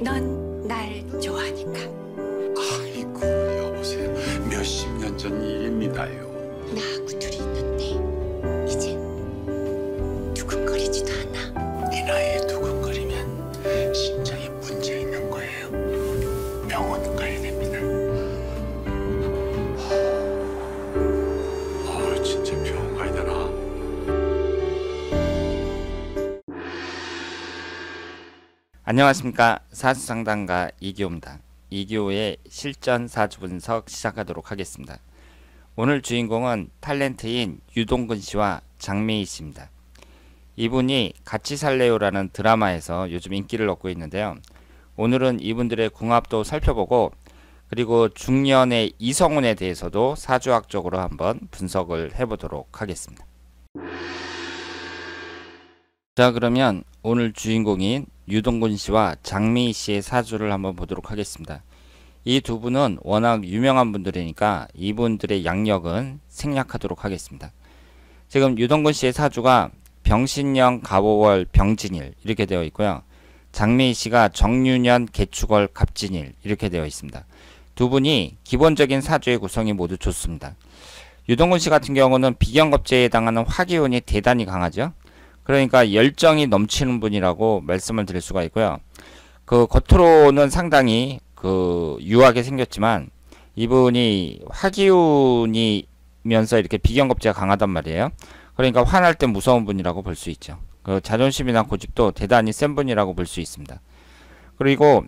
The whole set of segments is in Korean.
넌 날 좋아하니까. 아이고 여보세요. 몇십 년 전 일입니다요. 나하고 둘이 있는데 이제 두근거리지도 않아. 이 나이에 두근거리면 심장에 문제 있는 거예요. 병원 가야 됩니다. 진짜 병원 가야 되나? 안녕하십니까. 사주상담가 이기호입니다. 이기호의 실전 사주 분석 시작하도록 하겠습니다. 오늘 주인공은 탤런트인 유동근 씨와 장미희 씨입니다. 이분이 같이 살래요라는 드라마에서 요즘 인기를 얻고 있는데요. 오늘은 이분들의 궁합도 살펴보고 그리고 중년의 이성운에 대해서도 사주학적으로 한번 분석을 해보도록 하겠습니다. 자, 그러면 오늘 주인공인 유동근 씨와 장미희 씨의 사주를 한번 보도록 하겠습니다. 이 두 분은 워낙 유명한 분들이니까 이분들의 양력은 생략하도록 하겠습니다. 지금 유동근 씨의 사주가 병신년 갑오월 병진일 이렇게 되어 있고요. 장미희 씨가 정유년 개축월 갑진일 이렇게 되어 있습니다. 두 분이 기본적인 사주의 구성이 모두 좋습니다. 유동근 씨 같은 경우는 비견겁제에 해당하는 화기운이 대단히 강하죠. 그러니까 열정이 넘치는 분이라고 말씀을 드릴 수가 있고요. 그 겉으로는 상당히 유하게 생겼지만 이분이 화기운이면서 이렇게 비견겁제가 강하단 말이에요. 그러니까 화날 때 무서운 분이라고 볼 수 있죠. 그 자존심이나 고집도 대단히 센 분이라고 볼 수 있습니다. 그리고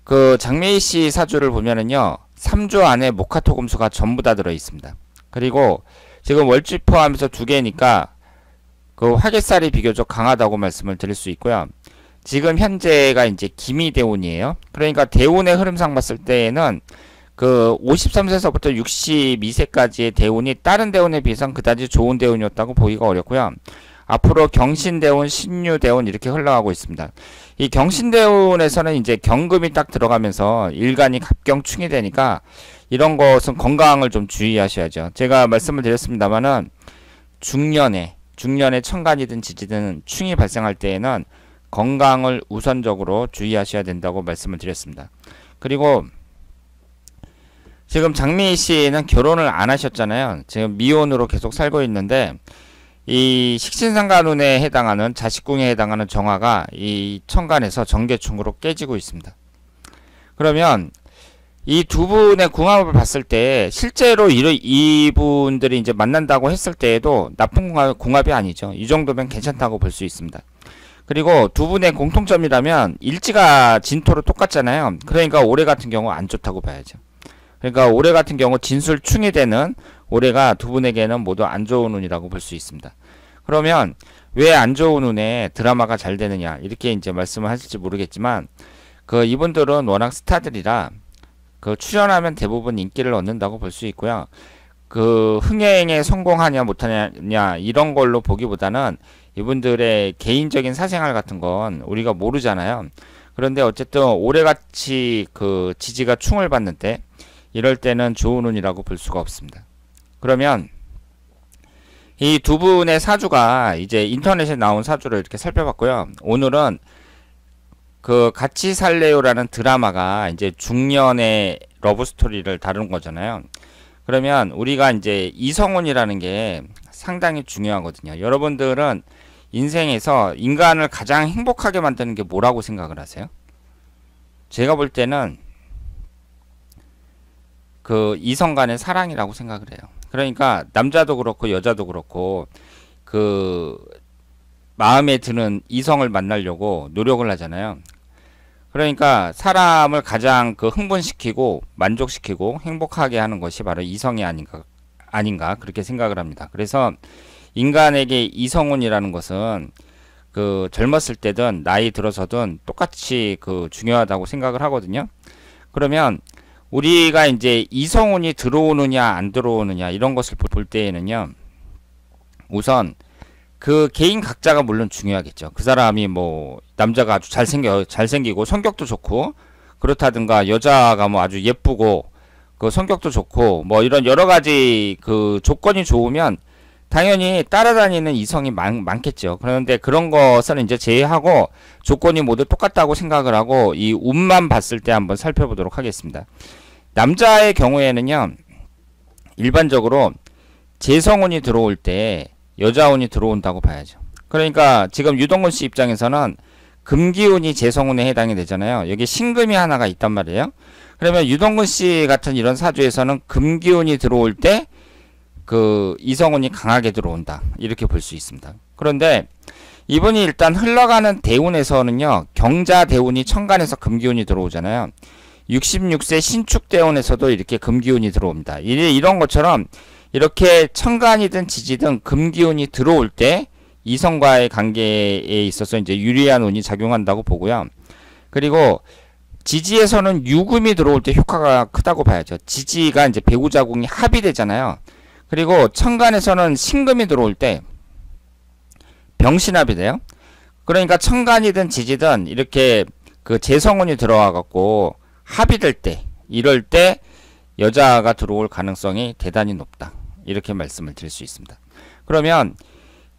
그 장미희 씨 사주를 보면은요, 3주 안에 목화토금수가 전부 다 들어 있습니다. 그리고 지금 월지 포함해서 두 개니까 그 화개살이 비교적 강하다고 말씀을 드릴 수 있고요. 지금 현재가 이제 기미대운이에요. 그러니까 대운의 흐름상 봤을 때에는 그 53세서부터 62세까지의 대운이 다른 대운에 비해서는 그다지 좋은 대운이었다고 보기가 어렵고요. 앞으로 경신대운, 신유대운 이렇게 흘러가고 있습니다. 이 경신대운에서는 이제 경금이 딱 들어가면서 일간이 갑경충이 되니까 이런 것은 건강을 좀 주의하셔야죠. 제가 말씀을 드렸습니다만은 중년에 천간이든 지지든 충이 발생할 때에는 건강을 우선적으로 주의하셔야 된다고 말씀을 드렸습니다. 그리고 지금 장미희 씨는 결혼을 안 하셨잖아요. 지금 미혼으로 계속 살고 있는데 이 식신상간운에 해당하는 자식궁에 해당하는 정화가 이 천간에서 정계충으로 깨지고 있습니다. 그러면 이 두 분의 궁합을 봤을 때 실제로 이분들이 이제 만난다고 했을 때에도 나쁜 궁합이 아니죠. 이 정도면 괜찮다고 볼 수 있습니다. 그리고 두 분의 공통점이라면 일지가 진토로 똑같잖아요. 그러니까 올해 같은 경우 안 좋다고 봐야죠. 그러니까 올해 같은 경우 진술충이 되는 올해가 두 분에게는 모두 안 좋은 운이라고 볼 수 있습니다. 그러면 왜 안 좋은 운에 드라마가 잘 되느냐 이렇게 이제 말씀을 하실지 모르겠지만 그 이분들은 워낙 스타들이라 그 출연하면 대부분 인기를 얻는다고 볼 수 있고요. 그 흥행에 성공하냐 못하냐 이런 걸로 보기보다는 이분들의 개인적인 사생활 같은 건 우리가 모르잖아요. 그런데 어쨌든 올해같이 그 지지가 충을 받는 때 이럴 때는 좋은 운이라고 볼 수가 없습니다. 그러면 이 두 분의 사주가 이제 인터넷에 나온 사주를 이렇게 살펴봤고요. 오늘은 그 같이 살래요라는 드라마가 이제 중년의 러브스토리를 다루는 거잖아요. 그러면 우리가 이제 이성운이라는 게 상당히 중요하거든요. 여러분들은 인생에서 인간을 가장 행복하게 만드는 게 뭐라고 생각을 하세요? 제가 볼 때는 그 이성 간의 사랑이라고 생각을 해요. 그러니까 남자도 그렇고 여자도 그렇고 그 마음에 드는 이성을 만나려고 노력을 하잖아요. 그러니까 사람을 가장 그 흥분시키고 만족시키고 행복하게 하는 것이 바로 이성이 아닌가 그렇게 생각을 합니다. 그래서 인간에게 이성운이라는 것은 그 젊었을 때든 나이 들어서든 똑같이 그 중요하다고 생각을 하거든요. 그러면 우리가 이제 이성운이 들어오느냐 안 들어오느냐 이런 것을 볼 때에는요, 우선 그 개인 각자가 물론 중요하겠죠. 그 사람이 뭐 남자가 아주 잘생기고 성격도 좋고 그렇다든가 여자가 뭐 아주 예쁘고 그 성격도 좋고 뭐 이런 여러 가지 그 조건이 좋으면 당연히 따라다니는 이성이 많겠죠. 그런데 그런 것은 이제 제외하고 조건이 모두 똑같다고 생각을 하고 이 운만 봤을 때 한번 살펴보도록 하겠습니다. 남자의 경우에는요, 일반적으로 재성운이 들어올 때 여자운이 들어온다고 봐야죠. 그러니까 지금 유동근 씨 입장에서는 금기운이 재성운에 해당이 되잖아요. 여기 신금이 하나가 있단 말이에요. 그러면 유동근 씨 같은 이런 사주에서는 금기운이 들어올 때 그 이성운이 강하게 들어온다, 이렇게 볼 수 있습니다. 그런데 이분이 일단 흘러가는 대운에서는요, 경자 대운이 천간에서 금기운이 들어오잖아요. 66세 신축 대운에서도 이렇게 금기운이 들어옵니다. 이런 것처럼 이렇게 천간이든 지지든 금기운이 들어올 때 이성과의 관계에 있어서 이제 유리한 운이 작용한다고 보고요. 그리고 지지에서는 유금이 들어올 때 효과가 크다고 봐야죠. 지지가 이제 배우자궁이 합이 되잖아요. 그리고 천간에서는 신금이 들어올 때 병신합이 돼요. 그러니까 천간이든 지지든 이렇게 그 재성운이 들어와 갖고 합이 될 때, 이럴 때 여자가 들어올 가능성이 대단히 높다, 이렇게 말씀을 드릴 수 있습니다. 그러면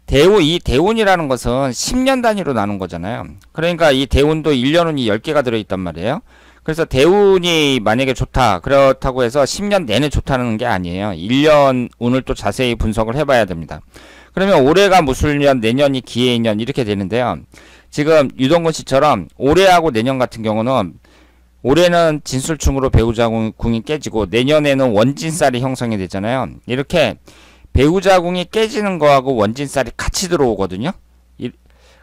이 대운이라는 것은 10년 단위로 나눈 거잖아요. 그러니까 이 대운도 1년운이 10개가 들어있단 말이에요. 그래서 대운이 만약에 좋다, 그렇다고 해서 10년 내내 좋다는 게 아니에요. 1년 운을 또 자세히 분석을 해봐야 됩니다. 그러면 올해가 무술년, 내년이 기해년 이렇게 되는데요. 지금 유동근 씨처럼 올해하고 내년 같은 경우는 올해는 진술충으로 배우자궁이 깨지고 내년에는 원진살이 형성이 되잖아요. 이렇게 배우자궁이 깨지는 거하고 원진살이 같이 들어오거든요.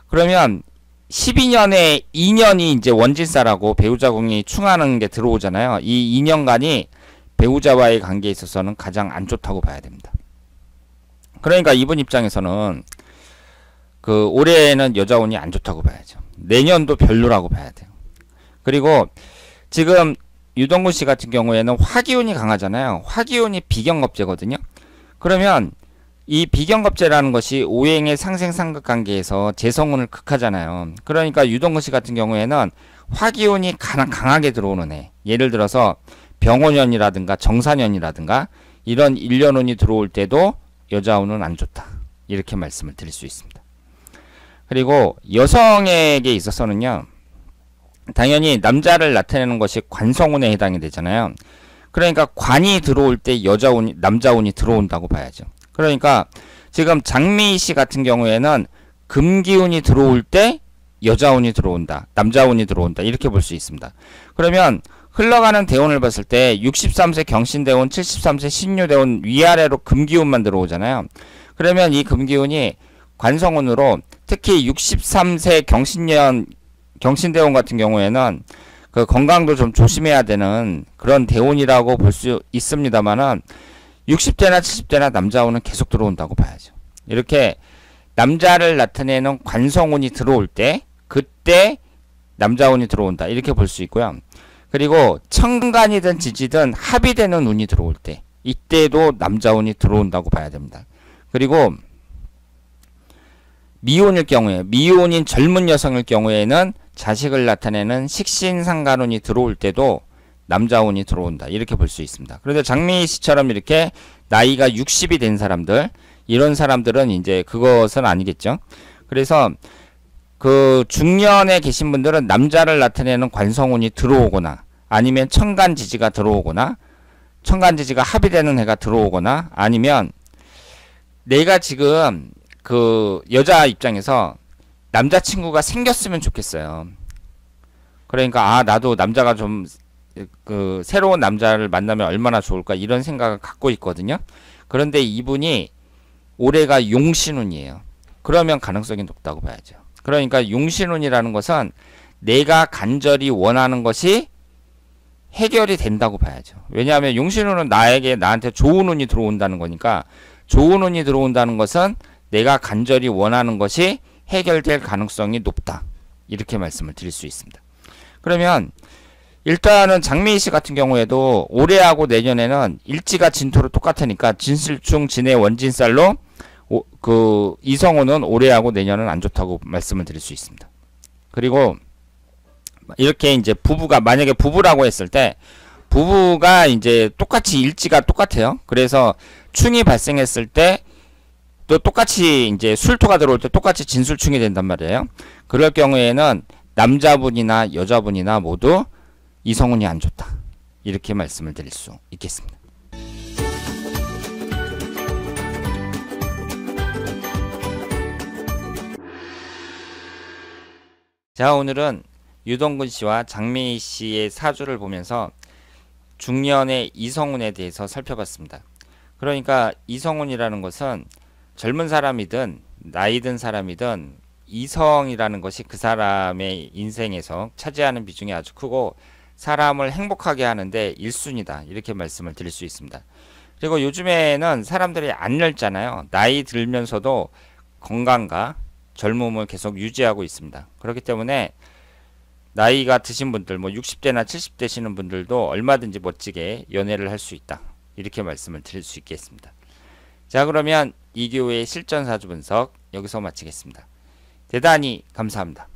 그러면 12년에 2년이 이제 원진살하고 배우자궁이 충하는 게 들어오잖아요. 이 2년간이 배우자와의 관계에 있어서는 가장 안 좋다고 봐야 됩니다. 그러니까 이분 입장에서는 그 올해는 여자운이 안 좋다고 봐야죠. 내년도 별로라고 봐야 돼요. 그리고 지금 유동근 씨 같은 경우에는 화기운이 강하잖아요. 화기운이 비경겁제거든요. 그러면 이 비경겁제라는 것이 오행의 상생상극 관계에서 재성운을 극하잖아요. 그러니까 유동근 씨 같은 경우에는 화기운이 강하게 들어오는 해, 예를 들어서 병원년이라든가 정사년이라든가 이런 일년운이 들어올 때도 여자운은 안 좋다, 이렇게 말씀을 드릴 수 있습니다. 그리고 여성에게 있어서는요, 당연히 남자를 나타내는 것이 관성운에 해당이 되잖아요. 그러니까 관이 들어올 때 남자운이 들어온다고 봐야죠. 그러니까 지금 장미희 씨 같은 경우에는 금기운이 들어올 때 여자운이 들어온다, 남자운이 들어온다, 이렇게 볼 수 있습니다. 그러면 흘러가는 대운을 봤을 때 63세 경신대운, 73세 신유대운 위아래로 금기운만 들어오잖아요. 그러면 이 금기운이 관성운으로 특히 63세 경신대운 같은 경우에는 그 건강도 좀 조심해야 되는 그런 대운이라고 볼 수 있습니다만은 60대나 70대나 남자운은 계속 들어온다고 봐야죠. 이렇게 남자를 나타내는 관성운이 들어올 때 그때 남자운이 들어온다, 이렇게 볼 수 있고요. 그리고 천간이든 지지든 합이 되는 운이 들어올 때 이때도 남자운이 들어온다고 봐야 됩니다. 그리고 미혼일 경우에, 미혼인 젊은 여성일 경우에는 자식을 나타내는 식신상간운이 들어올 때도 남자운이 들어온다, 이렇게 볼 수 있습니다. 그런데 장미희 씨처럼 이렇게 나이가 60이 된 사람들, 이런 사람들은 이제 그것은 아니겠죠. 그래서 그 중년에 계신 분들은 남자를 나타내는 관성운이 들어오거나 아니면 천간지지가 들어오거나 천간지지가 합의되는 해가 들어오거나 아니면 내가 지금 그 여자 입장에서 남자친구가 생겼으면 좋겠어요. 그러니까 나도 남자가 좀 그 새로운 남자를 만나면 얼마나 좋을까, 이런 생각을 갖고 있거든요. 그런데 이분이 올해가 용신운이에요. 그러면 가능성이 높다고 봐야죠. 그러니까 용신운이라는 것은 내가 간절히 원하는 것이 해결이 된다고 봐야죠. 왜냐하면 용신운은 나한테 좋은 운이 들어온다는 거니까, 좋은 운이 들어온다는 것은 내가 간절히 원하는 것이 해결될 가능성이 높다, 이렇게 말씀을 드릴 수 있습니다. 그러면 일단은 장미희 씨 같은 경우에도 올해하고 내년에는 일지가 진토로 똑같으니까 진술충 진해 원진살로 그 이성운은 올해하고 내년은 안 좋다고 말씀을 드릴 수 있습니다. 그리고 이렇게 이제 만약에 부부라고 했을 때 부부가 이제 똑같이 일지가 똑같아요. 그래서 충이 발생했을 때 또 똑같이 이제 술토가 들어올 때 똑같이 진술충이 된단 말이에요. 그럴 경우에는 남자분이나 여자분이나 모두 이성운이 안 좋다. 이렇게 말씀을 드릴 수 있겠습니다. 자, 오늘은 유동근 씨와 장미희 씨의 사주를 보면서 중년의 이성운에 대해서 살펴봤습니다. 그러니까 이성운이라는 것은 젊은 사람이든 나이 든 사람이든 이성이라는 것이 그 사람의 인생에서 차지하는 비중이 아주 크고 사람을 행복하게 하는데 1순위다. 이렇게 말씀을 드릴 수 있습니다. 그리고 요즘에는 사람들이 안 늙잖아요. 나이 들면서도 건강과 젊음을 계속 유지하고 있습니다. 그렇기 때문에 나이가 드신 분들, 뭐 60대나 70대시는 분들도 얼마든지 멋지게 연애를 할 수 있다. 이렇게 말씀을 드릴 수 있겠습니다. 자, 그러면 이교의 실전 사주 분석 여기서 마치겠습니다. 대단히 감사합니다.